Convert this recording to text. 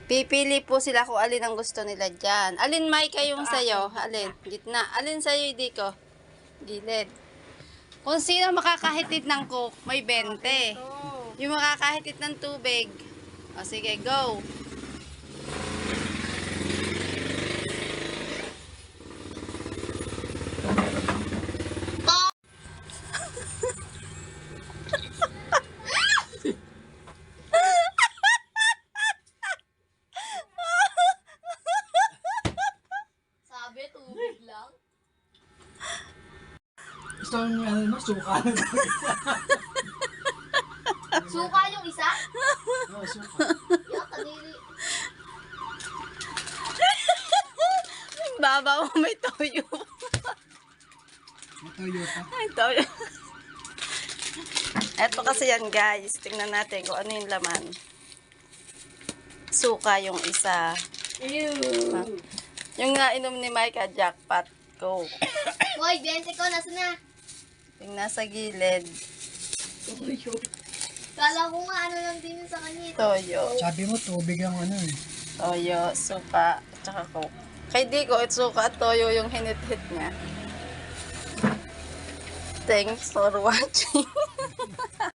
Pipili po sila kung alin ang gusto nila dyan. Alin, Mike, yung sa'yo? Alin? Gitna. Alin sa'yo, hindi ko? Gilid. Kung sino makakahitid ng coke, may 20. Yung makakahitid ng tubig. O, sige, go. Sabi, tubig lang. Gusto mo ano, no? Suka. Suka yung isa? Oo, suka. Yung kanili. Baba mo, may toyo. Matayo pa. Ay, toyo. Eto kasi yan, guys. Tingnan natin kung ano yung laman. Suka yung isa. Ew. Yung nainom ni Micah, jackpot. Go. Hoy, 20 ko, nasa na? Yung nasa gilid, Kala ko nga ano lang din yun sa kanya. toyo. Sabi mo, tubig ang ano eh. Toyo, suka, at saka coke. Kay Dico, it's suka at toyo yung hinit-hit niya. Thanks for watching.